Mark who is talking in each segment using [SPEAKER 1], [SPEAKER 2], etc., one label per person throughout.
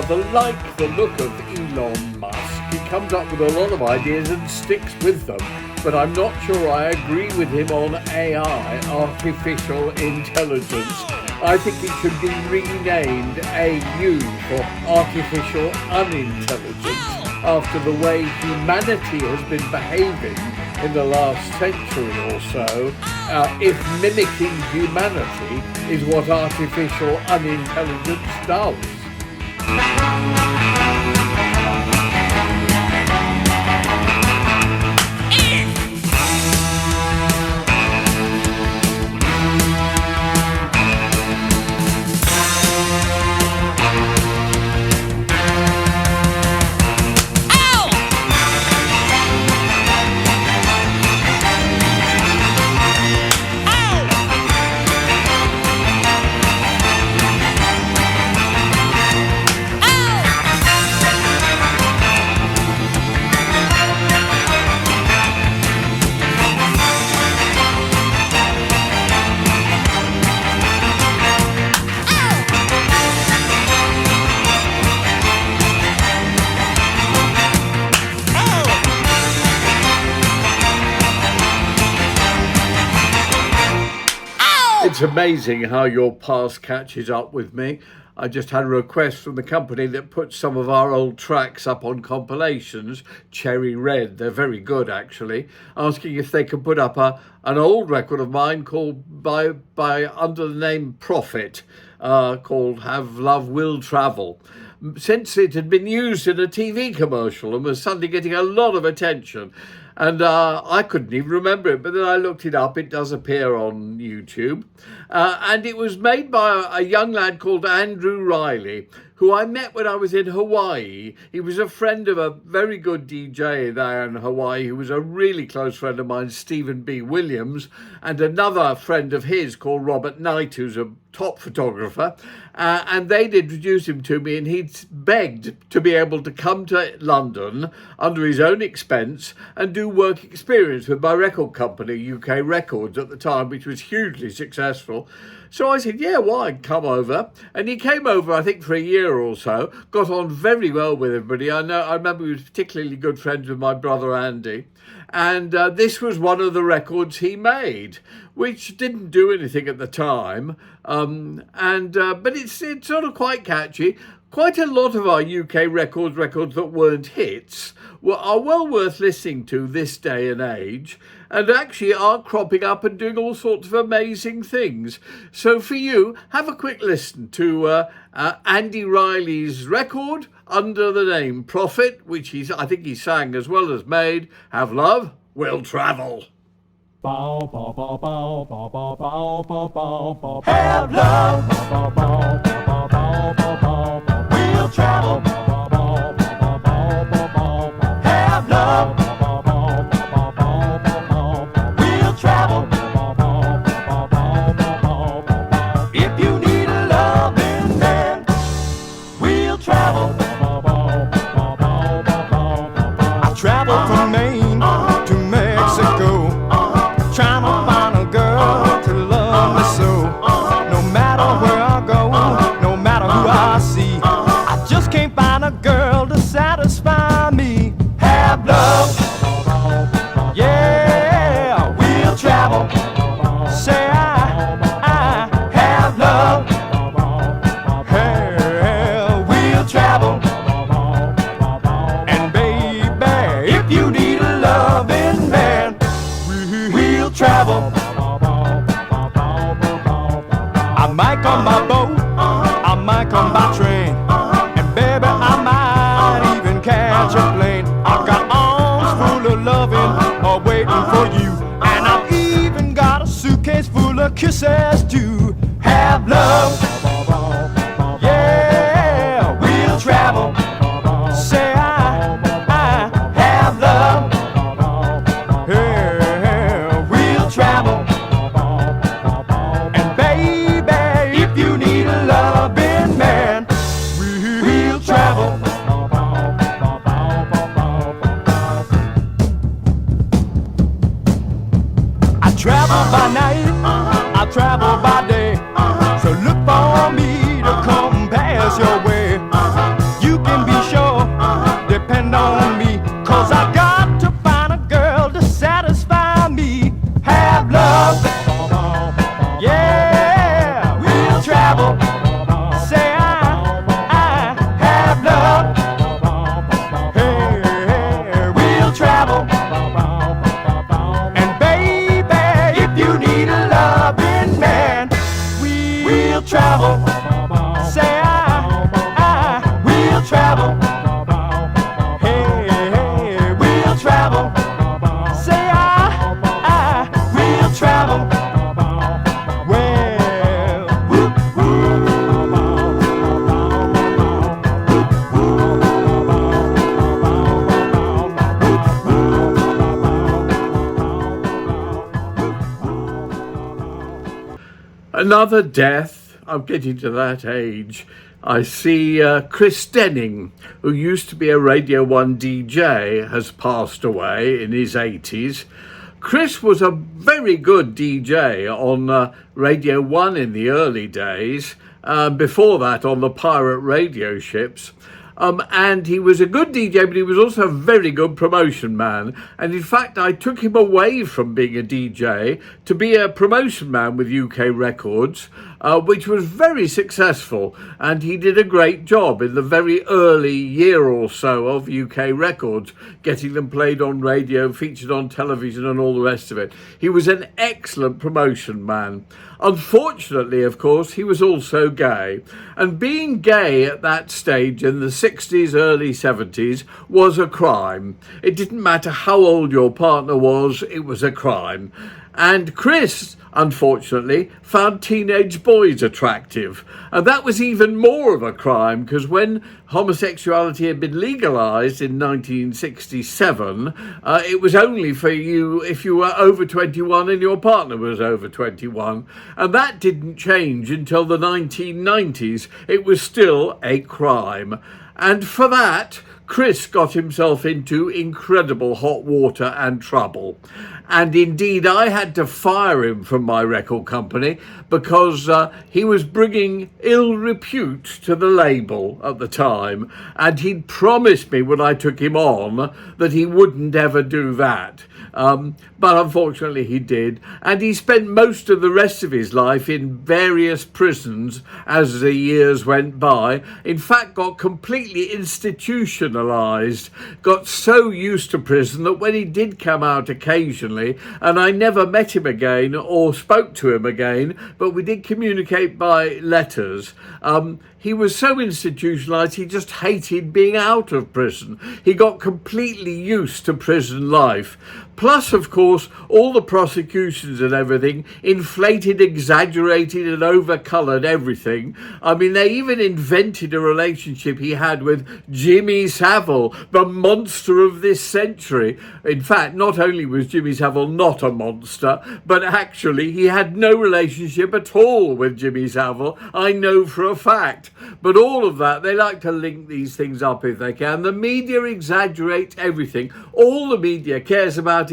[SPEAKER 1] rather like the look of Elon Musk. He comes up with a lot of ideas and sticks with them, but I'm not sure I agree with him on AI, artificial intelligence. I think it should be renamed AU for artificial unintelligence, after the way humanity has been behaving in the last century or so, if mimicking humanity is what artificial unintelligence does. It's amazing how your past catches up with me. I just had a request from the company that puts some of our old tracks up on compilations, Cherry Red, they're very good actually, asking if they can put up an old record of mine called by under the name Prophet, called Have Love Will Travel. Since it had been used in a TV commercial and was suddenly getting a lot of attention. And I couldn't even remember it, but then I looked it up. It does appear on YouTube. And it was made by a young lad called Andrew Riley, who I met when I was in Hawaii. He was a friend of a very good DJ there in Hawaii, who was a really close friend of mine, Stephen B. Williams, and another friend of his called Robert Knight, who's a top photographer. And they'd introduced him to me, and he'd begged to be able to come to London under his own expense and do work experience with my record company, UK Records at the time, which was hugely successful. So I said, yeah, why, come over. And he came over, I think, for a year or so, got on very well with everybody. I remember he was particularly good friends with my brother Andy. And this was one of the records he made, which didn't do anything at the time. But it's sort of quite catchy. Quite a lot of our UK records that weren't hits are well worth listening to this day and age, and actually are cropping up and doing all sorts of amazing things. So for you, have a quick listen to Andy Riley's record under the name Prophet, which I think he sang as well as made. Have Love Will Travel.
[SPEAKER 2] Have love will travel. Have love will travel. If you need a loving man, we'll travel. I travel from Maine to Mexico, trying to find a girl to love me so. No matter where I go, no matter who I see, I just can't find a girl to satisfy me. Have love, yeah, we'll travel. Say I have love, yeah, we'll travel. And baby, if you need a loving man, we'll travel. I might come by boat, I might come by train, and baby, I might even catch a plane. I've got arms full of loving waiting for you, and I've even got a suitcase full of kisses too. Have love, yeah, we'll travel. Say I have love, yeah, we'll travel. And baby, if you need a loving man, we'll travel. I travel by night, I travel by day, so look for me to come pass your way.
[SPEAKER 1] Another death. I'm getting to that age. I see Chris Denning, who used to be a Radio 1 DJ, has passed away in his 80s. Chris was a very good DJ on Radio 1 in the early days, before that on the pirate radio ships. And he was a good DJ, but he was also a very good promotion man. And in fact, I took him away from being a DJ to be a promotion man with UK Records, which was very successful. And he did a great job in the very early year or so of UK Records, getting them played on radio, featured on television and all the rest of it. He was an excellent promotion man. Unfortunately, of course, he was also gay. And being gay at that stage in the 60s, early 70s was a crime. It didn't matter how old your partner was, it was a crime. And Chris, unfortunately, found teenage boys attractive. And that was even more of a crime, because when homosexuality had been legalised in 1967, it was only for you if you were over 21 and your partner was over 21. And that didn't change until the 1990s. It was still a crime. And for that, Chris got himself into incredible hot water and trouble. And indeed, I had to fire him from my record company because he was bringing ill repute to the label at the time. And he'd promised me when I took him on that he wouldn't ever do that. But unfortunately he did. And he spent most of the rest of his life in various prisons as the years went by. In fact, got completely institutionalized, got so used to prison that when he did come out occasionally, and I never met him again or spoke to him again, but we did communicate by letters, he was so institutionalized he just hated being out of prison. He got completely used to prison life. Plus, of course, all the prosecutions and everything inflated, exaggerated and overcoloured everything. I mean, they even invented a relationship he had with Jimmy Savile, the monster of this century. In fact, not only was Jimmy Savile not a monster, but actually he had no relationship at all with Jimmy Savile. I know for a fact. But all of that, they like to link these things up if they can. The media exaggerates everything. All the media cares about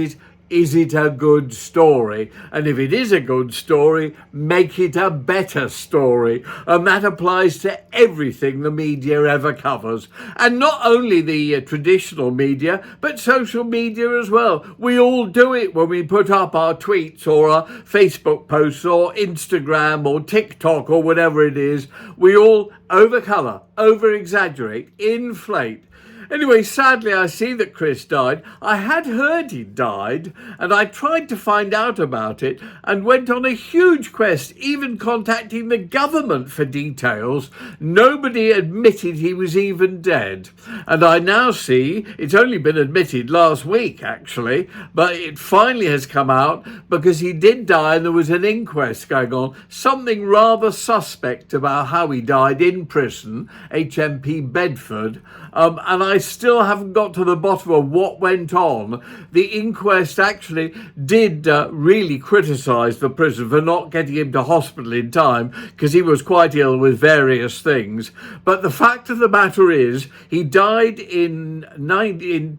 [SPEAKER 1] is it a good story? And if it is a good story, make it a better story. And that applies to everything the media ever covers. And not only the traditional media, but social media as well. We all do it when we put up our tweets or our Facebook posts or Instagram or TikTok or whatever it is. We all overcolour, over-exaggerate, inflate. Anyway, sadly, I see that Chris died. I had heard he died, and I tried to find out about it and went on a huge quest, even contacting the government for details. Nobody admitted he was even dead. And I now see, it's only been admitted last week, actually, but it finally has come out because he did die and there was an inquest going on. Something rather suspect about how he died in prison, HMP Bedford. And I still haven't got to the bottom of what went on. The inquest actually did really criticise the prison for not getting him to hospital in time because he was quite ill with various things. But the fact of the matter is he died in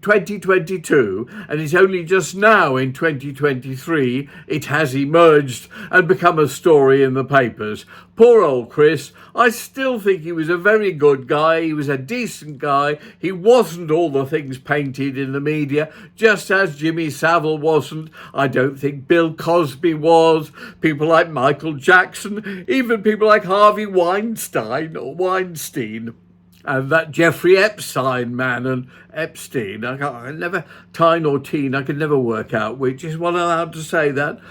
[SPEAKER 1] 2022, and it's only just now in 2023 it has emerged and become a story in the papers. Poor old Chris. I still think he was a very good guy. He was a decent guy. He wasn't all the things painted in the media, just as Jimmy Savile wasn't. I don't think Bill Cosby was. People like Michael Jackson, even people like Harvey Weinstein, and that Jeffrey Epstein man, and Epstein, I never, Tyne or Teen, I could never work out which. Is one allowed to say that?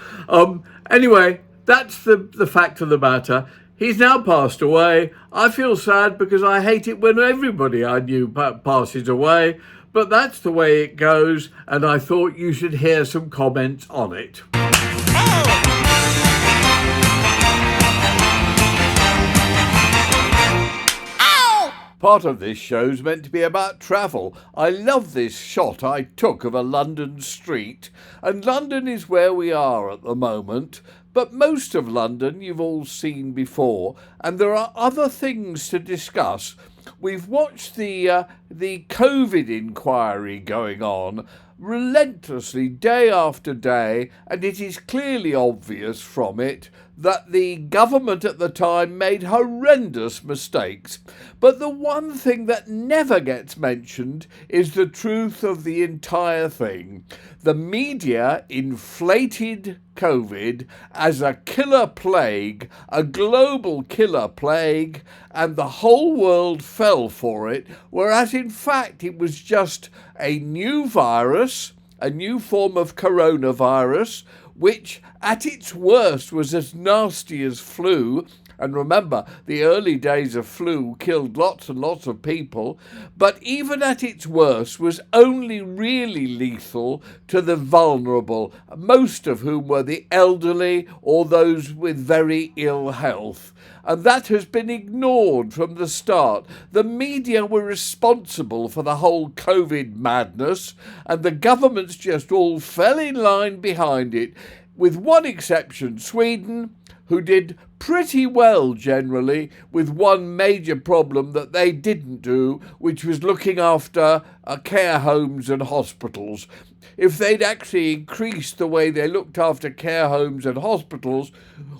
[SPEAKER 1] Anyway, that's the fact of the matter. He's now passed away. I feel sad because I hate it when everybody I knew passes away, but that's the way it goes, and I thought you should hear some comments on it. Part of this show's meant to be about travel. I love this shot I took of a London street, and London is where we are at the moment, But most of London you've all seen before, and there are other things to discuss. We've watched the COVID inquiry going on relentlessly day after day, and it is clearly obvious from it that the government at the time made horrendous mistakes. But the one thing that never gets mentioned is the truth of the entire thing. The media inflated COVID as a killer plague, a global killer plague, and the whole world fell for it, whereas in fact it was just a new virus, a new form of coronavirus, which at its worst was as nasty as flu. And remember, the early days of flu killed lots and lots of people, but even at its worst was only really lethal to the vulnerable, most of whom were the elderly or those with very ill health. And that has been ignored from the start. The media were responsible for the whole COVID madness, and the governments just all fell in line behind it, with one exception, Sweden, who did pretty well generally, with one major problem that they didn't do, which was looking after care homes and hospitals. If they'd actually increased the way they looked after care homes and hospitals,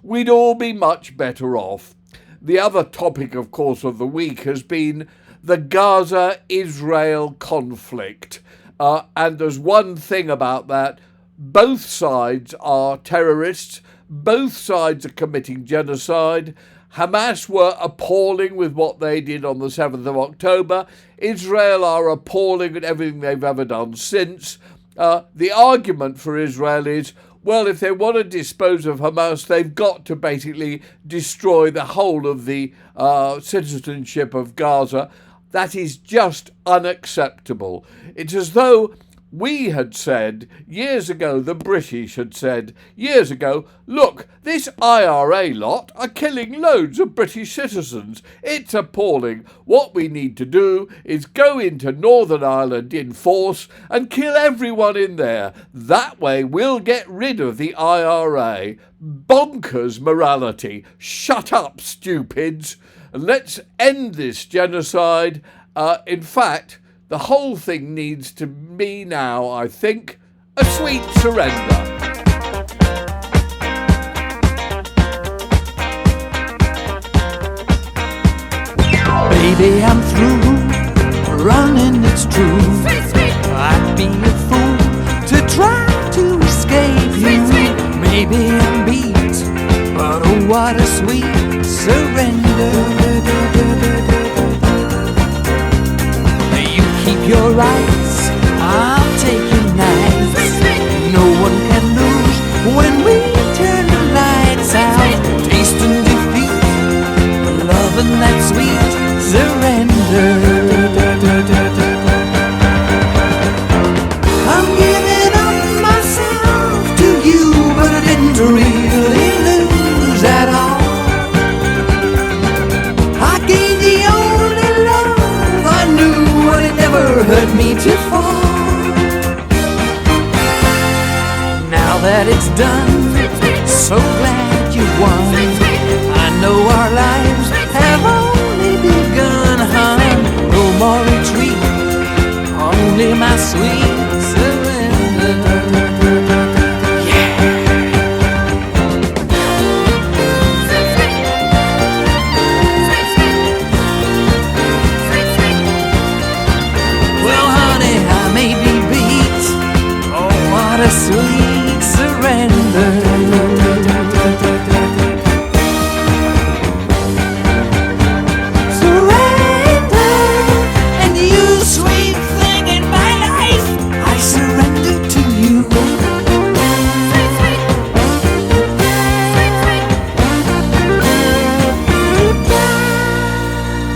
[SPEAKER 1] we'd all be much better off. The other topic, of course, of the week has been the Gaza-Israel conflict. And there's one thing about that: both sides are terrorists. Both sides are committing genocide. Hamas were appalling with what they did on the 7th of October. Israel are appalling at everything they've ever done since. The argument for Israel is, well, if they want to dispose of Hamas, they've got to basically destroy the whole of the citizenship of Gaza. That is just unacceptable. It's as though we had said years ago, the British had said years ago, look, this IRA lot are killing loads of British citizens. It's appalling. What we need to do is go into Northern Ireland in force and kill everyone in there. That way we'll get rid of the IRA. Bonkers morality. Shut up, stupids. Let's end this genocide. In fact, the whole thing needs to be now, I think, a sweet surrender.
[SPEAKER 2] Baby, I'm through running, it's true. I'd be a fool to try to escape you. Maybe I'm beat, but oh, what a sweet surrender. Your rights, I'll take your nights. No one can lose when we turn the lights out. Tasting defeat, loving that sweet surrender. I'm giving up myself to you, but I didn't really lose at all. I gave the only love I knew, but it never hurt me to fall. Now that it's done, so glad you won. I know our lives have only begun, hon. No more retreat, only my sweet surrender. A sweet surrender. Surrender, and you sweet thing in my life, I surrender to you.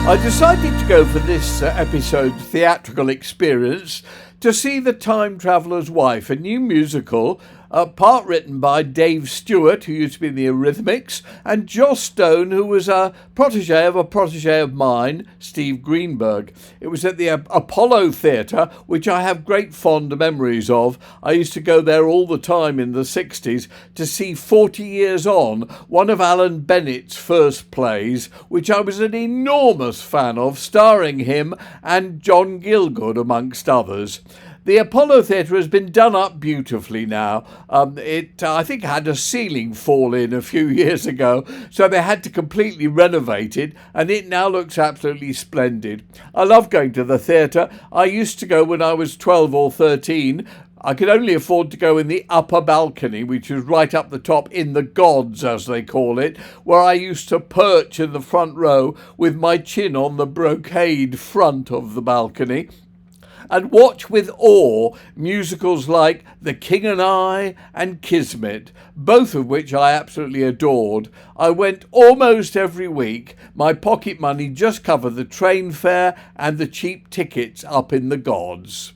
[SPEAKER 1] I decided to go for this episode's theatrical experience to see The Time Traveller's Wife, a new musical part written by Dave Stewart, who used to be in the Eurythmics, and Joss Stone, who was a protege of mine, Steve Greenberg. It was at the Apollo Theatre, which I have great fond memories of. I used to go there all the time in the 60s to see 40 Years On, one of Alan Bennett's first plays, which I was an enormous fan of, starring him and John Gielgud, amongst others. The Apollo Theatre has been done up beautifully now. I think, had a ceiling fall in a few years ago, so they had to completely renovate it, and it now looks absolutely splendid. I love going to the theatre. I used to go when I was 12 or 13. I could only afford to go in the upper balcony, which was right up the top in the gods, as they call it, where I used to perch in the front row with my chin on the brocade front of the balcony and watch with awe musicals like The King and I and Kismet, both of which I absolutely adored. I went almost every week. My pocket money just covered the train fare and the cheap tickets up in the gods.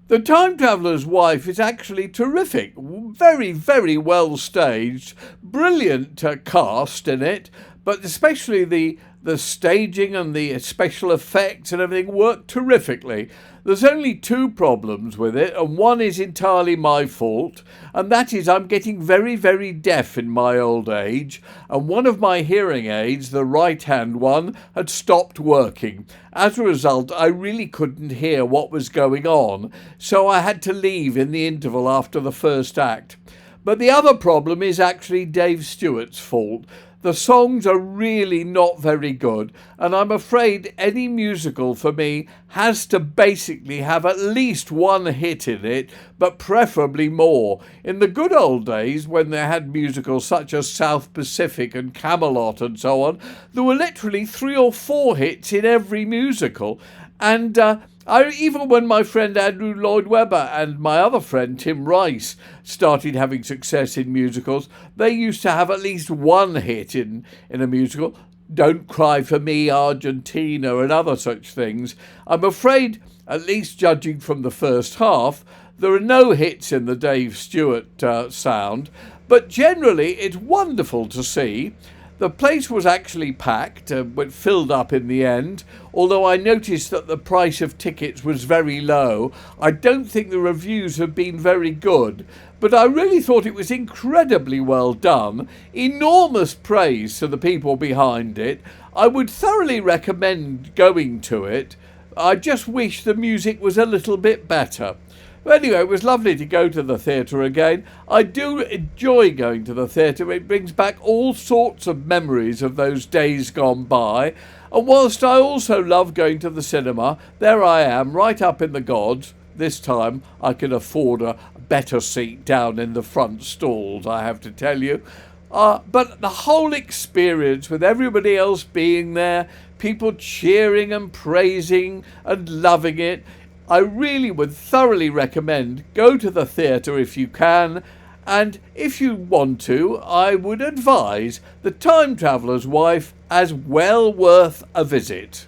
[SPEAKER 1] The Time Traveller's Wife is actually terrific, very, very well staged, brilliant cast in it, but especially the staging and the special effects and everything worked terrifically. There's only two problems with it, and one is entirely my fault, and that is I'm getting very, very deaf in my old age, and one of my hearing aids, the right-hand one, had stopped working. As a result, I really couldn't hear what was going on, so I had to leave in the interval after the first act. But the other problem is actually Dave Stewart's fault. The songs are really not very good, and I'm afraid any musical for me has to basically have at least one hit in it, but preferably more. In the good old days, when they had musicals such as South Pacific and Camelot and so on, there were literally 3 or 4 hits in every musical, and even when my friend Andrew Lloyd Webber and my other friend Tim Rice started having success in musicals, they used to have at least one hit in a musical. Don't Cry for Me, Argentina, and other such things. I'm afraid, at least judging from the first half, there are no hits in the Dave Stewart sound, but generally it's wonderful to see. The place was actually packed, but filled up in the end, although I noticed that the price of tickets was very low. I don't think the reviews have been very good, but I really thought it was incredibly well done. Enormous praise to the people behind it. I would thoroughly recommend going to it. I just wish the music was a little bit better. Anyway, it was lovely to go to the theatre again. I do enjoy going to the theatre. It brings back all sorts of memories of those days gone by. And whilst I also love going to the cinema, there I am, right up in the gods. This time I can afford a better seat down in the front stalls, I have to tell you. But the whole experience with everybody else being there, people cheering and praising and loving it, I really would thoroughly recommend go to the theatre if you can, and if you want to, I would advise The Time Traveller's Wife as well worth a visit.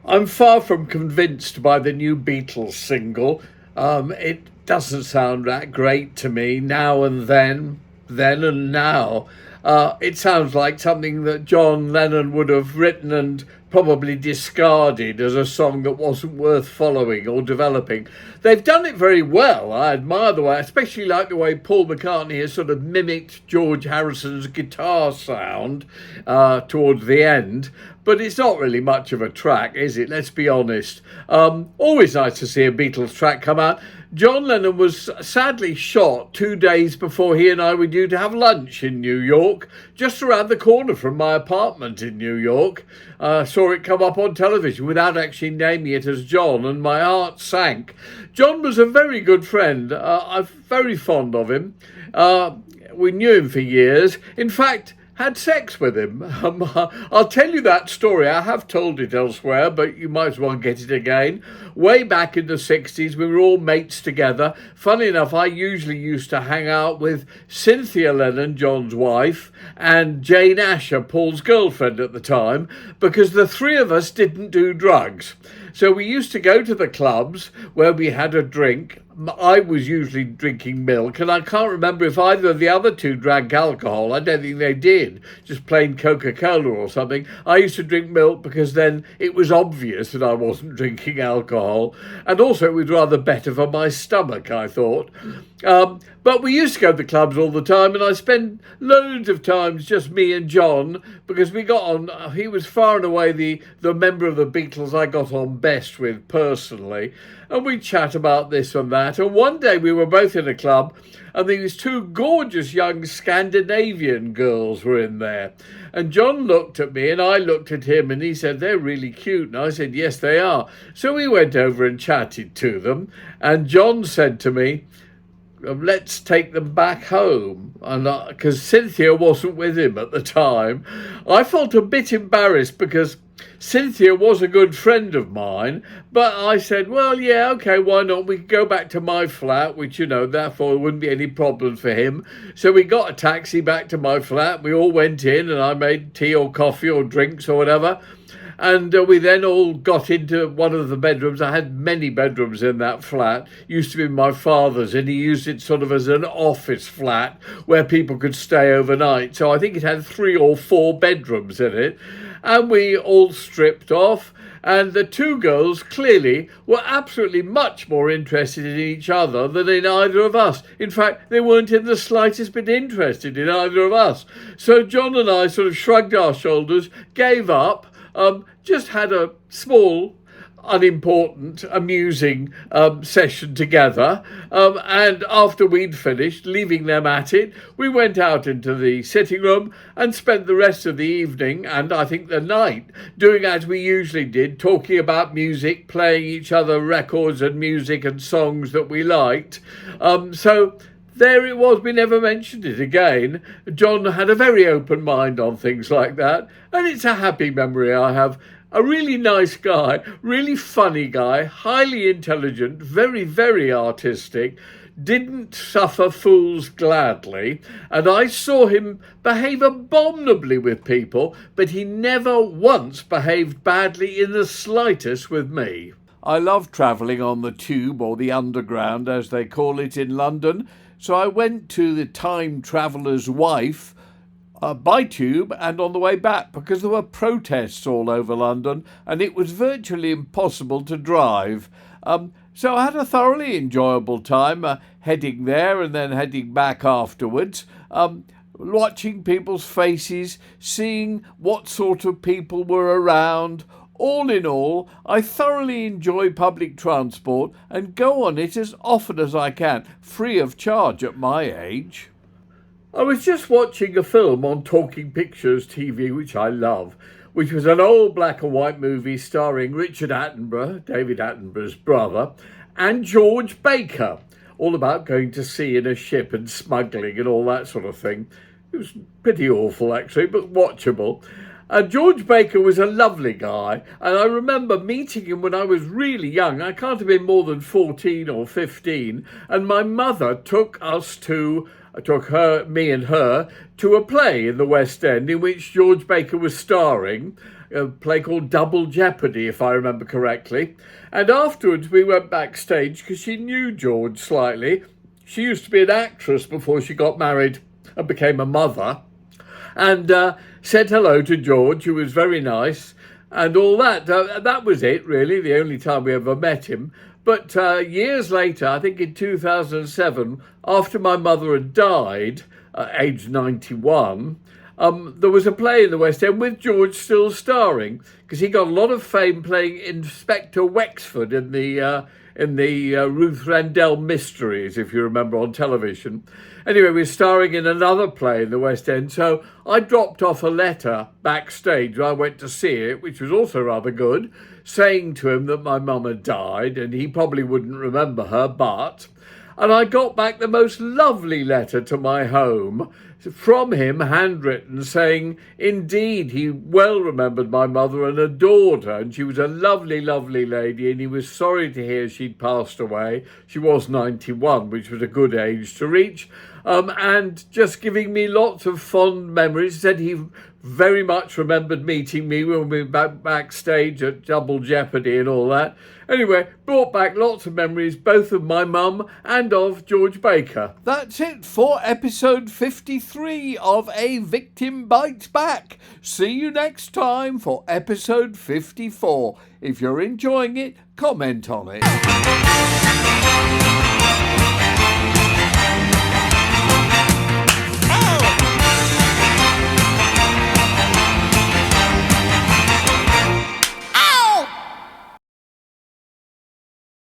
[SPEAKER 1] I'm far from convinced by the new Beatles single. It doesn't sound that great to me, Now and Then and Now. It sounds like something that John Lennon would have written and probably discarded as a song that wasn't worth following or developing. They've done it very well. I admire the way, especially like the way Paul McCartney has sort of mimicked George Harrison's guitar sound towards the end. But it's not really much of a track, is it? Let's be honest. Always nice to see a Beatles track come out. John Lennon was sadly shot 2 days before he and I were due to have lunch in New York, just around the corner from my apartment in New York. Saw it come up on television without actually naming it as John, and my heart sank. John was a very good friend. I'm very fond of him. We knew him for years. In fact, had sex with him. I'll tell you that story. I have told it elsewhere, but you might as well get it again. way back in the 60s. We were all mates together. Funny enough, I usually used to hang out with Cynthia Lennon, John's wife, and Jane Asher, Paul's girlfriend at the time, because the three of us didn't do drugs. So we used to go to the clubs where we had a drink. I was usually drinking milk, and I can't remember if either of the other two drank alcohol. I don't think they did, just plain Coca-Cola or something. I used to drink milk because then it was obvious that I wasn't drinking alcohol, and also it was rather better for my stomach, I thought. But we used to go to the clubs all the time, and I spent loads of times just me and John, because we got on. He was far and away the member of the Beatles I got on best with personally, and we'd chat about this and that. And one day we were both in a club, and these two gorgeous young Scandinavian girls were in there. And John looked at me and I looked at him, and he said, "They're really cute." And I said, "Yes, they are." So we went over and chatted to them, and John said to me, "Let's take them back home," and because Cynthia wasn't with him at the time. I felt a bit embarrassed because Cynthia was a good friend of mine, but I said, "Well, yeah, okay, why not? We could go back to my flat," which, therefore there wouldn't be any problem for him. So we got a taxi back to my flat. We all went in, and I made tea or coffee or drinks or whatever. And we then all got into one of the bedrooms. I had many bedrooms in that flat. Used to be my father's, and he used it sort of as an office flat where people could stay overnight. So I think it had 3 or 4 bedrooms in it. And we all stripped off. And the two girls clearly were absolutely much more interested in each other than in either of us. In fact, they weren't in the slightest bit interested in either of us. So John and I sort of shrugged our shoulders, gave up, just had a small, unimportant, amusing session together. And after we'd finished, leaving them at it, we went out into the sitting room and spent the rest of the evening, and I think the night, doing as we usually did, talking about music, playing each other records and music and songs that we liked. So there it was. We never mentioned it again. John had a very open mind on things like that, and it's a happy memory I have. A really nice guy, really funny guy, highly intelligent, very, very artistic, didn't suffer fools gladly, and I saw him behave abominably with people, but he never once behaved badly in the slightest with me. I love travelling on the tube, or the underground as they call it in London, so I went to the Time Traveller's Wife by tube and on the way back, because there were protests all over London and it was virtually impossible to drive. So I had a thoroughly enjoyable time heading there and then heading back afterwards, watching people's faces, seeing what sort of people were around. All in all, I thoroughly enjoy public transport and go on it as often as I can, free of charge at my age. I was just watching a film on Talking Pictures TV, which I love, which was an old black and white movie starring Richard Attenborough, David Attenborough's brother, and George Baker, all about going to sea in a ship and smuggling and all that sort of thing. It was pretty awful, actually, but watchable. George Baker was a lovely guy, and I remember meeting him when I was really young. I can't have been more than 14 or 15, and my mother took me and her, to a play in the West End in which George Baker was starring, a play called Double Jeopardy, if I remember correctly. And afterwards we went backstage because she knew George slightly. She used to be an actress before she got married and became a mother. And said hello to George, who was very nice, and all that. That was it, really, the only time we ever met him. But years later, I think in 2007, after my mother had died, aged 91, there was a play in the West End with George still starring, because he got a lot of fame playing Inspector Wexford in the Ruth Rendell Mysteries, if you remember, on television. Anyway, we're starring in another play in the West End, so I dropped off a letter backstage. I went to see it, which was also rather good, saying to him that my mum had died, and he probably wouldn't remember her, but... And I got back the most lovely letter to my home, from him, handwritten, saying indeed he well remembered my mother and adored her, and she was a lovely, lovely lady, and he was sorry to hear she'd passed away. She was 91, which was a good age to reach, and just giving me lots of fond memories. Said he very much remembered meeting me when we were backstage at Double Jeopardy and all that. Anyway, brought back lots of memories, both of my mum and of George Baker. That's it for episode 53 of A Victim Bites Back. See you next time for episode 54. If you're enjoying it, comment on it.